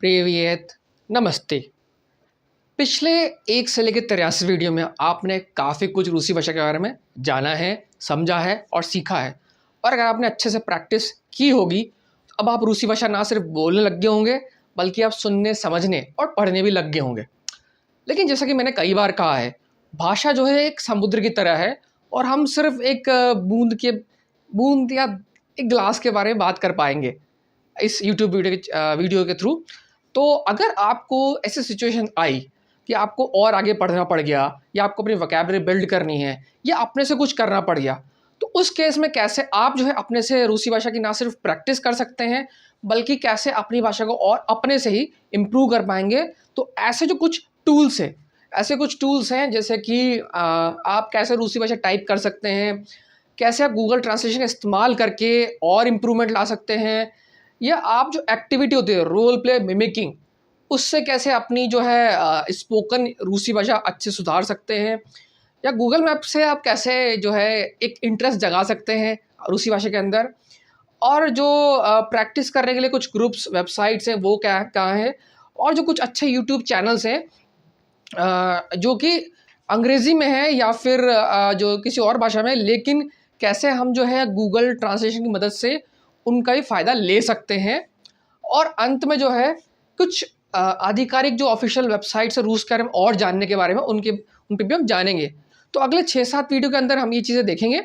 प्रिवियत नमस्ते। पिछले 1 से लेकर 83 वीडियो में आपने काफ़ी कुछ रूसी भाषा के बारे में जाना है, समझा है और सीखा है। और अगर आपने अच्छे से प्रैक्टिस की होगी तो अब आप रूसी भाषा ना सिर्फ बोलने लग गए होंगे बल्कि आप सुनने, समझने और पढ़ने भी लग गए होंगे। लेकिन जैसा कि मैंने कई बार कहा है, भाषा जो है एक समुद्र की तरह है और हम सिर्फ एक बूंद या एक ग्लास के बारे में बात कर पाएंगे इस यूट्यूब वीडियो के थ्रू। तो अगर आपको ऐसी सिचुएशन आई कि आपको और आगे पढ़ना पड़ गया या आपको अपनी वोकैबुलरी बिल्ड करनी है या अपने से कुछ करना पड़ गया, तो उस केस में कैसे आप जो है अपने से रूसी भाषा की ना सिर्फ प्रैक्टिस कर सकते हैं बल्कि कैसे अपनी भाषा को और अपने से ही इम्प्रूव कर पाएंगे। तो ऐसे जो कुछ टूल्स हैं, ऐसे कुछ टूल्स हैं जैसे कि आप कैसे रूसी भाषा टाइप कर सकते हैं, कैसे आप गूगल ट्रांसलेशन का इस्तेमाल करके और इम्प्रूवमेंट ला सकते हैं, या आप जो एक्टिविटी होती है रोल प्ले मिमिकिंग, उससे कैसे अपनी जो है स्पोकन रूसी भाषा अच्छे सुधार सकते हैं, या गूगल मैप से आप कैसे जो है एक इंटरेस्ट जगा सकते हैं रूसी भाषा के अंदर। और जो प्रैक्टिस करने के लिए कुछ ग्रुप्स वेबसाइट्स हैं वो क्या कहाँ हैं, और जो कुछ अच्छे यूट्यूब चैनल्स हैं जो कि अंग्रेज़ी में है या फिर जो किसी और भाषा में, लेकिन कैसे हम जो है गूगल ट्रांसलेशन की मदद से उनका भी फ़ायदा ले सकते हैं। और अंत में जो है कुछ आधिकारिक जो ऑफिशियल वेबसाइट्स है रूस के बारे में और जानने के बारे में उन पे भी हम जानेंगे। तो अगले 6-7 वीडियो के अंदर हम ये चीज़ें देखेंगे।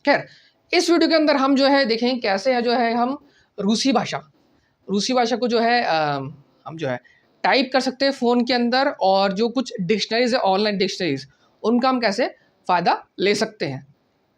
खैर, इस वीडियो के अंदर हम जो है देखेंगे कैसे है जो है हम रूसी भाषा को जो है हम जो है टाइप कर सकते हैं फ़ोन के अंदर, और जो कुछ डिक्शनरीज़ है ऑनलाइन डिक्शनरीज़, उनका हम कैसे फ़ायदा ले सकते हैं।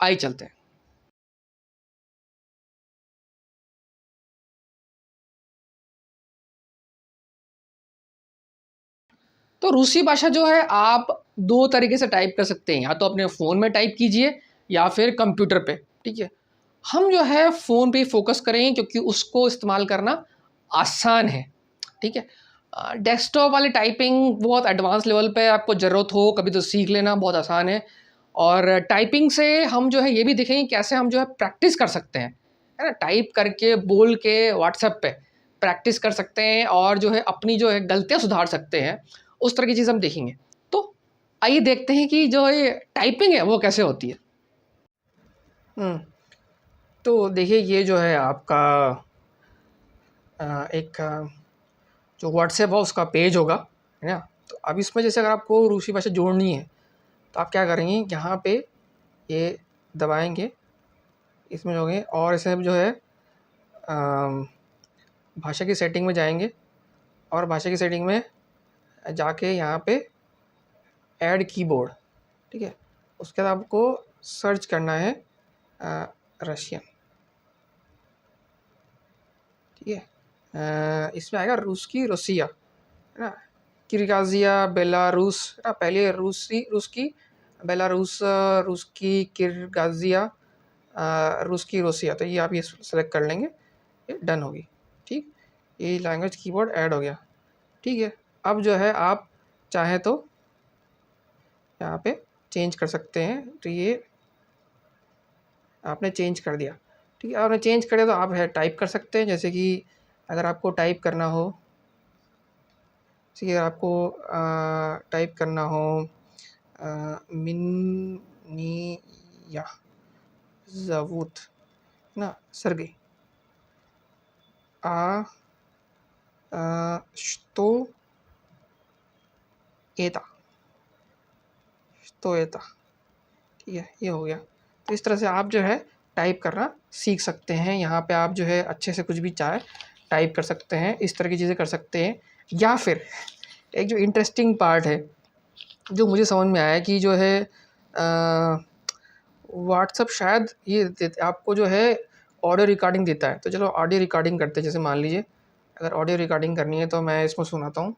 आइए चलते हैं। तो रूसी भाषा जो है आप 2 तरीके से टाइप कर सकते हैं, या तो अपने फ़ोन में टाइप कीजिए या फिर कंप्यूटर पे, ठीक है। हम जो है फ़ोन पे फ़ोकस करेंगे क्योंकि उसको इस्तेमाल करना आसान है, ठीक है। डेस्कटॉप वाली टाइपिंग बहुत एडवांस लेवल पे आपको ज़रूरत हो कभी तो सीख लेना बहुत आसान है। और टाइपिंग से हम जो है ये भी देखेंगे कैसे हम जो है प्रैक्टिस कर सकते हैं, है ना। टाइप करके बोल के व्हाट्सएप पे प्रैक्टिस कर सकते हैं और जो है अपनी जो है गलतियाँ सुधार सकते हैं। उस तरह की चीज़ हम देखेंगे। तो आइए देखते हैं कि जो ये टाइपिंग है वो कैसे होती है। हुँ। तो देखिए ये जो है आपका एक जो व्हाट्सएप है उसका पेज होगा, है ना। तो अब इसमें जैसे अगर आपको रूसी भाषा जोड़नी है तो आप क्या करेंगे, यहाँ पे ये दबाएँगे, इसमें जाओगे और इसे जो है भाषा की सेटिंग में जाएँगे और भाषा की सेटिंग में जाके यहाँ पे ऐड कीबोर्ड, ठीक है। उसके बाद आपको सर्च करना है रशियन, ठीक है। इसमें आएगा रूस की रोसिया, है ना। किर्गिज़िया, बेलारूस, है ना। पहले रूस की बेलारूस, रूस की किर्गिज़िया, रूस की रोसिया। तो ये आप ये सेलेक्ट कर लेंगे, ये डन होगी, ठीक। ये लैंग्वेज कीबोर्ड ऐड हो गया, ठीक है। अब जो है आप चाहें तो यहाँ पे चेंज कर सकते हैं। तो ये आपने चेंज कर दिया, ठीक है। आपने चेंज कर दिया तो आप है टाइप कर सकते हैं। जैसे कि अगर आपको टाइप करना हो, ठीक है, आपको टाइप करना हो मिनिया ज़ावूत ना सर्गे शतो एता शतो एता, ठीक है, ये हो गया। तो इस तरह से आप जो है टाइप करना सीख सकते हैं। यहाँ पे आप जो है अच्छे से कुछ भी चाहे टाइप कर सकते हैं, इस तरह की चीज़ें कर सकते हैं। या फिर एक जो इंटरेस्टिंग पार्ट है जो मुझे समझ में आया कि जो है व्हाट्सअप शायद ये आपको जो है ऑडियो रिकॉर्डिंग देता है। तो चलो ऑडियो रिकॉर्डिंग करते हैं। जैसे मान लीजिए अगर ऑडियो रिकॉर्डिंग करनी है तो मैं इसमें सुनाता हूँ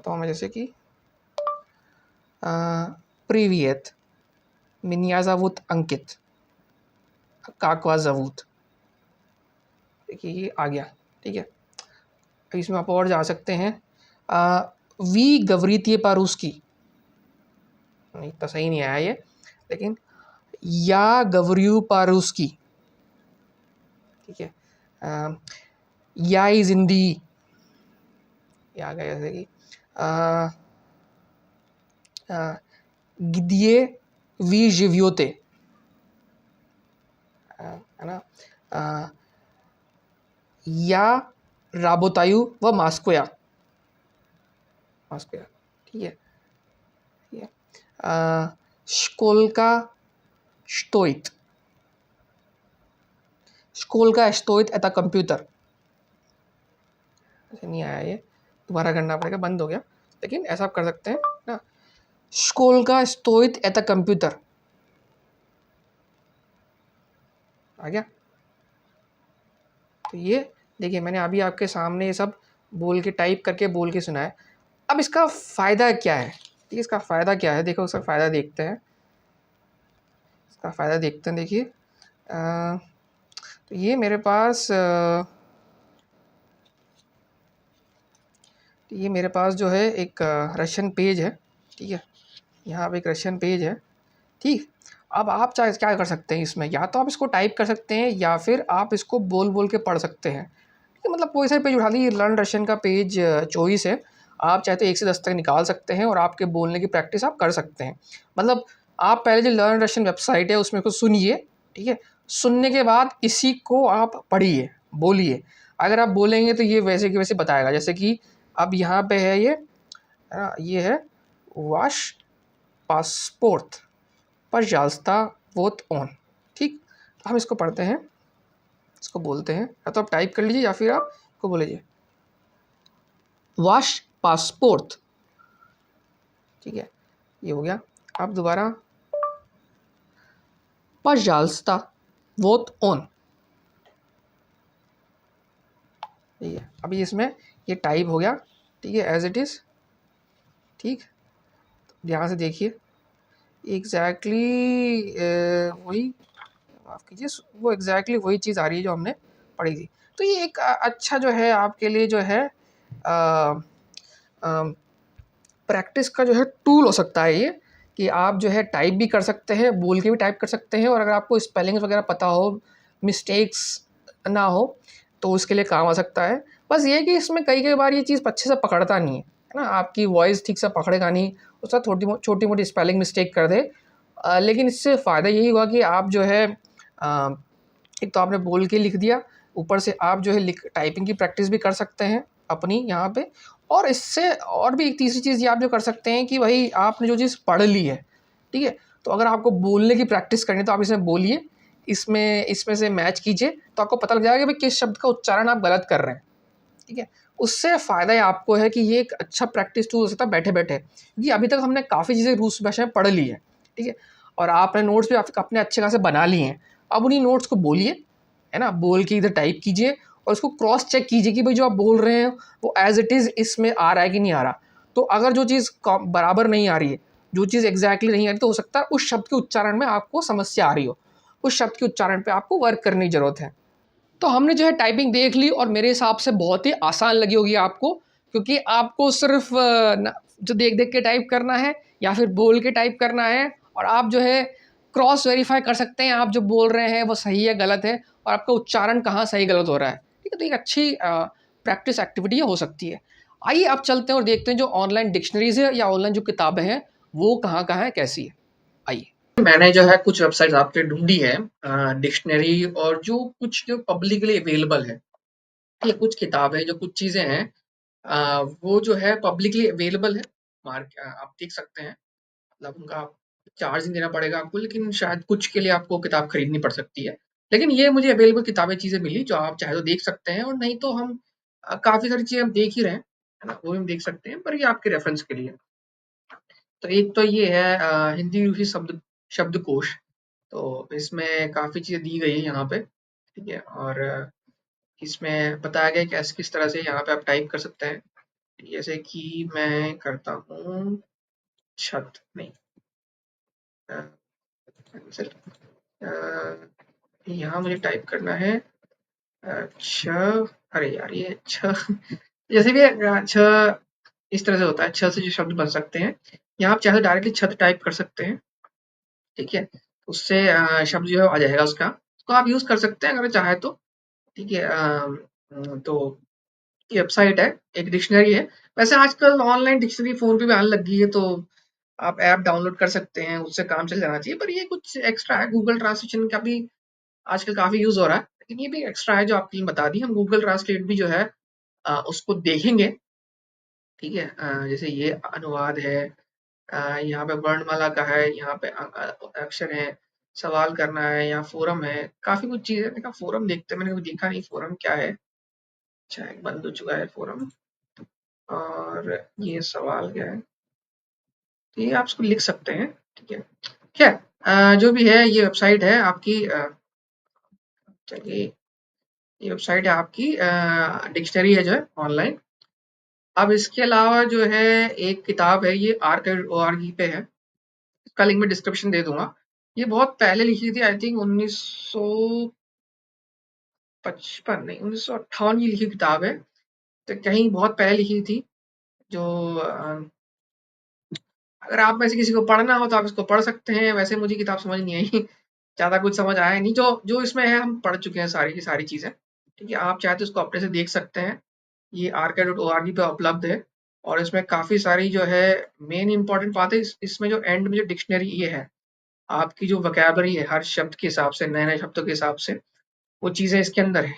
मैं, जैसे कि प्रीवियत मिनिया ज़ावूत अंकित काकवा ज़ावूत, देखिए ये आ गया, ठीक है। इसमें आप और जा सकते हैं। वी गवरीतीय पारूस्की, नहीं तो सही नहीं आया ये, लेकिन या गवरियू पारूस्की, ठीक है। या इज हिंदी, ये आ गया जैसे कि गिदिए वी जिव्योते, है ना, या राबोतायु व मास्कोया, मास्कोया, ठीक है, ठीक है, शकोल्का स्टोइट, शकोल्का स्टोइट एट अ कंप्यूटर, नहीं आया ये, दोबारा करना पड़ेगा, बंद हो गया, लेकिन ऐसा आप कर सकते हैं ना, शकोल्का स्टोइट एट अ कंप्यूटर, आ गया। तो ये देखिए मैंने अभी आपके सामने ये सब बोल के, टाइप करके बोल के सुना है। अब इसका फ़ायदा क्या है, ठीक है, इसका फ़ायदा क्या है, देखो उसका फ़ायदा देखते हैं, इसका फ़ायदा देखते हैं। देखिए तो ये मेरे पास ये मेरे पास जो है एक रशियन पेज है, ठीक है, यहाँ पे एक रशियन पेज है, ठीक। अब आप चाहे क्या कर सकते हैं इसमें, या तो आप इसको टाइप कर सकते हैं या फिर आप इसको बोल बोल के पढ़ सकते हैं, ठीक है, मतलब कोई सा पेज उठा लीजिए, लर्न रशियन का पेज 24 है, आप चाहे तो 1 से 10 तक निकाल सकते हैं और आपके बोलने की प्रैक्टिस आप कर सकते हैं। मतलब आप पहले जो लर्न रशियन वेबसाइट है उसमें को सुनिए, ठीक है, सुनने के बाद इसी को आप पढ़िए, बोलिए, अगर आप बोलेंगे तो ये वैसे के वैसे बताएगा। जैसे कि अब यहाँ पे है ये है वाश पासपोर्ट पजयाल्स्ता वोत ऑन, ठीक। तो हम इसको पढ़ते हैं, इसको बोलते हैं, या तो आप टाइप कर लीजिए या फिर आप इसको बोल लीजिए वाश पासपोर्ट, ठीक है, ये हो गया। अब दोबारा पजयाल्स्ता वोत ऑन, ठीक है, अभी इसमें ये टाइप हो गया, ठीक है, एज इट इज़, ठीक। ध्यान से देखिए, एग्जैक्टली वही, माफ़ कीजिए, वो एग्जैक्टली वही चीज़ आ रही है जो हमने पढ़ी थी। तो ये एक अच्छा जो है आपके लिए जो है प्रैक्टिस का जो है टूल हो सकता है ये, कि आप जो है टाइप भी कर सकते हैं, बोल के भी टाइप कर सकते हैं, और अगर आपको स्पेलिंग्स वगैरह पता हो, मिस्टेक्स ना हो, तो उसके लिए काम आ सकता है। बस ये है कि इसमें कई कई बार ये चीज़ अच्छे से पकड़ता नहीं है ना, आपकी वॉइस ठीक से पकड़ेगा नहीं, उसका छोटी मोटी स्पेलिंग मिस्टेक कर दे। लेकिन इससे फ़ायदा यही हुआ कि आप जो है एक तो आपने बोल के लिख दिया, ऊपर से आप जो है टाइपिंग की प्रैक्टिस भी कर सकते हैं अपनी यहाँ पे। और इससे और भी एक तीसरी चीज़ ये आप जो कर सकते हैं कि भाई आपने जो चीज़ पढ़ ली है, ठीक है, तो अगर आपको बोलने की प्रैक्टिस करनी है तो आप इसमें बोलिए, इसमें से मैच कीजिए, तो आपको पता लग जाएगा कि भाई किस शब्द का उच्चारण आप गलत कर रहे हैं, ठीक है। उससे फ़ायदा आपको है कि ये एक अच्छा प्रैक्टिस टूल हो सकता है बैठे बैठे, क्योंकि अभी तक हमने काफ़ी चीज़ें रूस भाषा में पढ़ ली है, ठीक है, और आपने नोट्स भी अपने अच्छे खासे बना लिए हैं। अब उन्हीं नोट्स को बोलिए, है ना, बोल के इधर टाइप कीजिए और उसको क्रॉस चेक कीजिए कि भाई जो आप बोल रहे हैं वो एज इट इज़ इसमें आ रहा है कि नहीं आ रहा। तो अगर जो चीज़ बराबर नहीं आ रही है, जो चीज़ एग्जैक्टली नहीं आ रही, तो हो सकता है उस शब्द के उच्चारण में आपको समस्या आ रही हो, उस शब्द के उच्चारण पे आपको वर्क करने की ज़रूरत है। तो हमने जो है टाइपिंग देख ली और मेरे हिसाब से बहुत ही आसान लगी होगी आपको, क्योंकि आपको सिर्फ जो देख देख के टाइप करना है या फिर बोल के टाइप करना है, और आप जो है क्रॉस वेरीफाई कर सकते हैं आप जो बोल रहे हैं वो सही है गलत है, और आपका उच्चारण कहाँ सही गलत हो रहा है, ठीक है। तो एक अच्छी प्रैक्टिस एक्टिविटी हो सकती है। आइए आप चलते हैं और देखते हैं जो ऑनलाइन डिक्शनरीज है या ऑनलाइन जो किताबें हैं वो कहाँ कहाँ है, कैसी है। आइए, मैंने जो है कुछ वेबसाइट आपके ढूंढी है, डिक्शनरी, और जो कुछ जो पब्लिकली अवेलेबल है, ये कुछ किताबें जो कुछ चीज़ें हैं वो जो है पब्लिकली अवेलेबल है, आप देख सकते हैं, मतलब उनका चार्ज नहीं देना पड़ेगा आपको, लेकिन शायद कुछ के लिए आपको किताब खरीदनी पड़ सकती है। लेकिन ये मुझे अवेलेबल किताबें चीज़ें मिली जो आप चाहे तो देख सकते हैं, और नहीं तो हम काफ़ी सारी चीज़ें हम देख ही रहे हैं, है ना, वो भी हम देख सकते हैं, पर ये आपके रेफरेंस के लिए। तो एक तो ये है हिंदी रूसी शब्दकोश, तो इसमें काफ़ी चीज़ें दी गई हैं यहाँ पे, ठीक है, और इसमें बताया गया है कि ऐसे किस तरह से यहाँ पे आप टाइप कर सकते हैं। जैसे कि मैं करता हूँ छत, नहीं, कैंसिल, यहाँ मुझे टाइप करना है छ, अरे यार ये छ जैसे भी छ इस तरह से होता है, छ से जो शब्द बन सकते हैं, यहाँ आप चाहे तो डायरेक्टली छत टाइप कर सकते हैं, ठीक है, उससे शब्द जो है आ जाएगा उसका, तो आप यूज़ कर सकते हैं अगर चाहे तो, ठीक है। तो ये वेबसाइट है, एक डिक्शनरी है। वैसे आजकल ऑनलाइन डिक्शनरी फ़ोन पे भी आने लग गई है, तो आप ऐप डाउनलोड कर सकते हैं, उससे काम चल जाना चाहिए। पर ये कुछ एक्स्ट्रा है, गूगल ट्रांसलेशन का भी आजकल काफ़ी यूज़ हो रहा है, लेकिन ये भी एक्स्ट्रा है जो आपके लिए बता दी। हम गूगल ट्रांसलेट भी जो है उसको देखेंगे, ठीक है? जैसे ये अनुवाद है, यहाँ पे वर्णमाला का है, यहाँ पे अक्षर है, सवाल करना है, यहाँ फ़ोरम है, काफ़ी कुछ चीज़ें। देखा फ़ोरम देखते हैं, मैंने कभी देखा नहीं फ़ोरम क्या है? अच्छा, एक बंद हो चुका है फ़ोरम। और ये सवाल क्या है? तो ये आप इसको लिख सकते हैं, ठीक है? खैर, जो भी है ये वेबसाइट है आपकी, चलिए, ये वेबसाइट है आपकी, डिक्शनरी है जो है ऑनलाइन। अब इसके अलावा जो है एक किताब है, ये archive.org पे है। इसका लिंक मैं डिस्क्रिप्शन दे दूँगा। ये बहुत पहले लिखी थी, आई थिंक 1955 नहीं, 1958 की लिखी किताब है। तो कहीं बहुत पहले लिखी थी, जो अगर आप में से किसी को पढ़ना हो तो आप इसको पढ़ सकते हैं। वैसे मुझे किताब समझ नहीं आई, ज़्यादा कुछ समझ आया नहीं। जो जो इसमें है हम पढ़ चुके हैं सारी की सारी चीज़ें, ठीक है? आप चाहे तो इसको अपने से देख सकते हैं। ये archive.org पे उपलब्ध है, और इसमें काफ़ी सारी जो है मेन इम्पोर्टेंट बात है। इसमें जो एंड में जो डिक्शनरी ये है, आपकी जो वोकैब्युलरी है हर शब्द के हिसाब से, नए-नए शब्दों के हिसाब से, वो चीज़ें इसके अंदर है।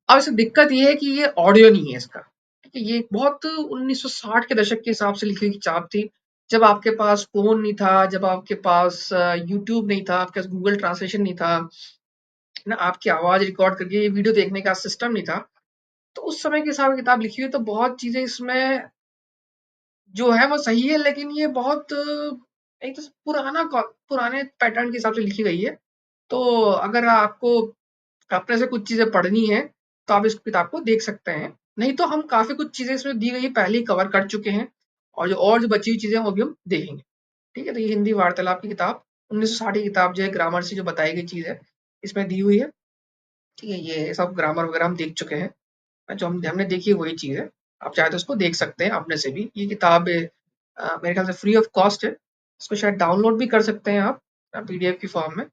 अब इसमें दिक्कत ये है कि ये ऑडियो नहीं है इसका, ठीक है? ये बहुत 1960 के दशक के हिसाब से लिखी हुई किताब थी, जब आपके पास फ़ोन नहीं था, जब आपके पास यूट्यूब नहीं था, आपके पास गूगल ट्रांसलेशन नहीं था, ना आपकी आवाज़ रिकॉर्ड करके ये वीडियो देखने का सिस्टम नहीं था। तो उस समय के हिसाब से किताब लिखी हुई है, तो बहुत चीज़ें इसमें जो है वो सही है, लेकिन ये बहुत एक तो पुराने पैटर्न के हिसाब से लिखी गई है। तो अगर आपको अपने से कुछ चीज़ें पढ़नी है, तो आप इस किताब को देख सकते हैं। नहीं तो हम काफ़ी कुछ चीज़ें इसमें दी गई है पहले ही कवर कर चुके हैं, और जो बची हुई चीज़ें हैं वो भी हम देखेंगे। ठीक है? तो ये हिंदी वार्तालाप की किताब 1960 की किताब जो है, ग्रामर से जो बताई गई चीज़ है, इसमें दी हुई है। ठीक है? ये सब ग्रामर वगैरह हम देख चुके हैं। जो हमने देखी है वही चीज़ है। आप चाहे तो उसको देख सकते हैं अपने से भी। ये किताब मेरे ख्याल से फ्री ऑफ कॉस्ट है। इसको शायद डाउनलोड भी कर सकते हैं आप पीडीएफ की फॉर्म में।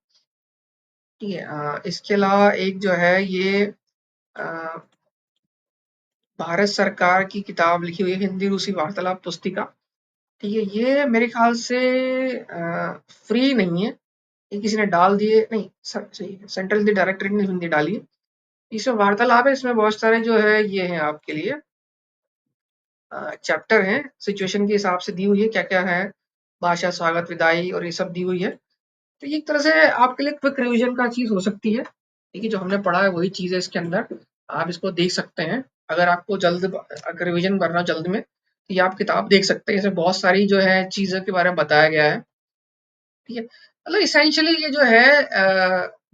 ठीक है? इसके अलावा एक जो है ये अ, भारत सरकार की किताब लिखी हुई है, हिंदी रूसी वार्तालाप पुस्तिका। ठीक है? ये मेरे ख्याल से फ्री नहीं है। ये किसी ने डाल दिए नहीं, सही है, सेंट्रल द डायरेक्टरेट ने हिंदी डाली है। इसमें वार्तालाप है, इसमें बहुत सारे जो है ये हैं आपके लिए चैप्टर हैं, सिचुएशन के हिसाब से दी हुई है, क्या-क्या है, भाषा, स्वागत, विदाई और ये सब दी हुई है। तो ये एक तरह से आपके लिए क्विक रिवीजन का चीज़ हो सकती है। ठीक है? जो हमने पढ़ा है वही चीज़ है इसके अंदर। आप इसको देख सकते हैं। अगर आपको अगर रिवीजन करना हो जल्द में, तो ये आप किताब देख सकते हैं। इसमें बहुत सारी जो है चीज़ों के बारे में बताया गया है। ठीक है? मतलब एसेंशियली ये जो है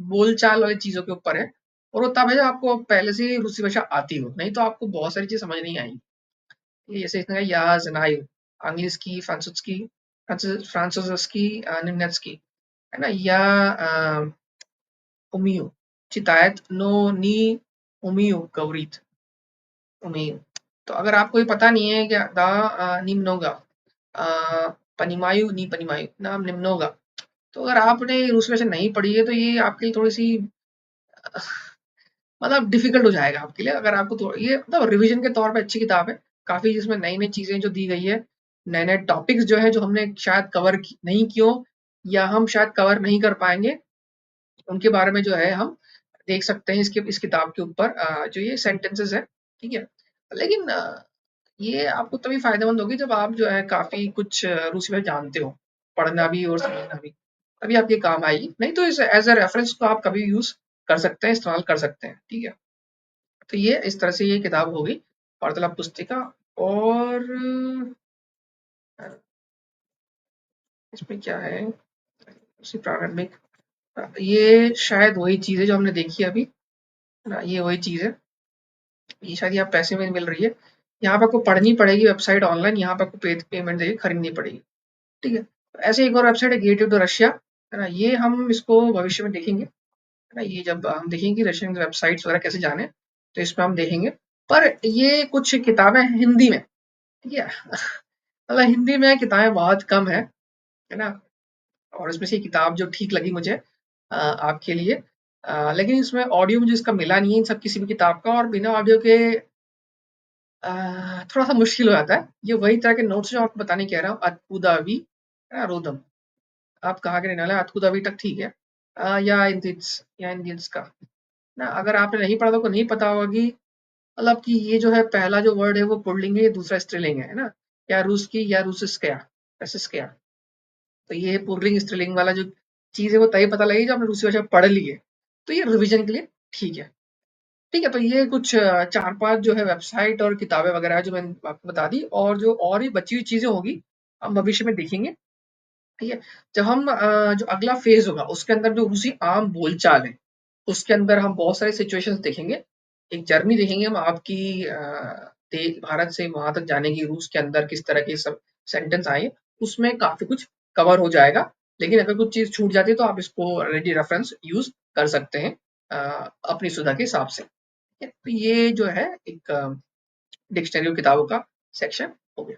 बोलचाल वाली चीज़ों के ऊपर है, और वो तब है जब आपको पहले से ही रूसी भाषा आती हो, नहीं तो आपको बहुत सारी चीज़ समझ नहीं आएँगी। जैसे इसमें या Znаю, angielski, francuski, немецкий, है ना? या umiju, читает, но не умею говорить, умею। तो अगर आपको ये पता नहीं है क्या निम्नोगा, понимаю, не понимаю, नाम निम्नोगा। तो अगर आपने रूस में से नहीं पढ़ी है, तो ये आपके लिए थोड़ी सी मतलब डिफिकल्ट हो जाएगा आपके लिए। अगर आपको ये मतलब रिवीजन के तौर पे अच्छी किताब है, काफी जिसमें नई नई चीजें जो दी गई है, नए नए टॉपिक्स जो है जो हमने शायद नहीं किए, या हम शायद कवर नहीं कर पाएंगे, उनके बारे में जो है हम देख सकते हैं इस किताब के ऊपर, जो ये सेंटेंसेस है। ठीक है? लेकिन ये आपको तभी फायदेमंद होगी जब आप जो है काफी कुछ रूसी में जानते हो, पढ़ना भी और समझना भी, तभी आपके काम आएगी। नहीं तो इस एज अ रेफरेंस तो आप कभी यूज कर सकते हैं, इस्तेमाल कर सकते हैं। ठीक है? तो ये इस तरह से ये किताब हो गई, वार्तालाप पुस्तिका। और इसमें क्या है, उसी प्रारंभिक, ये शायद वही चीज़ है जो हमने देखी अभी, है ना? ये वही चीज़ है। ये शायद यहाँ पैसे में मिल रही है। यहाँ पे आपको पढ़नी पड़ेगी वेबसाइट ऑनलाइन, यहाँ पे आपको पेमेंट देके खरीदनी पड़ेगी। ठीक है? ऐसे एक और वेबसाइट है, गेट टू रशिया, है ना? ये हम इसको भविष्य में देखेंगे, है ना? ये जब हम देखेंगे रशियन वेबसाइट्स वगैरह कैसे जाने, तो इसमें हम देखेंगे। पर ये कुछ किताबें हिंदी में, ठीक है? मतलब हिंदी में किताबें बहुत कम है ना? और इसमें से एक किताब जो ठीक लगी मुझे आपके लिए, लेकिन इसमें ऑडियो मुझे इसका मिला नहीं है इन सब किसी भी किताब का, और बिना ऑडियो के थोड़ा-सा मुश्किल हो जाता है। ये वही तरह के नोट्स जो आपको बताने कह रहा हूँ, अत-उदा-वी, रोदम। आप कहाँ के रहने वाले हैं? अत-उदा-वी तक ठीक है। या इंडियंस का ना, अगर आपने नहीं पढ़ा तो आपको नहीं पता होगा कि मतलब कि ये जो है पहला जो वर्ड है वो पुल्लिंग है, दूसरा स्त्रीलिंग है ना? या रूस्की या रूसिस्कया, रसिस्कया। तो ये पुल्लिंग स्त्रीलिंग वाला जो चीज़ है वो तभी पता लगेगी जब आपने रूसी भाषा पढ़ ली है। तो ये रिवीजन के लिए ठीक है। ठीक है, तो ये कुछ 4-5 जो है वेबसाइट और किताबें वगैरह है जो मैंने आपको बता दी, और जो और भी बची हुई चीज़ें होंगी, हम भविष्य में देखेंगे, ठीक है? जब हम जो अगला फ़ेज़ होगा उसके अंदर जो रूसी आम बोलचाल है, उसके अंदर हम बहुत सारे सिचुएशंस देखेंगे। एक जर्नी देखेंगे हम आपकी दे भारत से वहाँ तक जाने की, रूस के अंदर किस तरह के सब सेंटेंस आए, उसमें काफ़ी कुछ कवर हो जाएगा। लेकिन अगर कुछ चीज़ छूट जाती है तो आप इसको रेडी रेफ़रेंस यूज़ कर सकते हैं अपनी सुविधा के हिसाब से। ठीक है? तो ये जो है एक डिक्शनरी और किताबों का सेक्शन हो गया।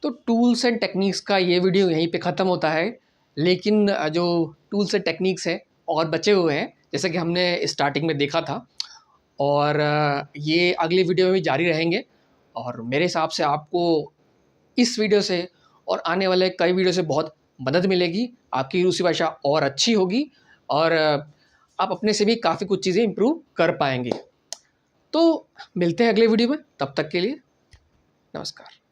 तो टूल्स एंड टेक्निक्स का ये वीडियो यहीं पे ख़त्म होता है, लेकिन जो टूल्स एंड टेक्निक्स हैं और बचे हुए हैं, जैसे कि हमने स्टार्टिंग में देखा था, और ये अगली वीडियो में भी जारी रहेंगे। और मेरे हिसाब से आपको इस वीडियो से और आने वाले कई वीडियो से बहुत मदद मिलेगी, आपकी रूसी भाषा और अच्छी होगी, और आप अपने से भी काफ़ी कुछ चीज़ें इम्प्रूव कर पाएंगे। तो मिलते हैं अगले वीडियो में, तब तक के लिए नमस्कार।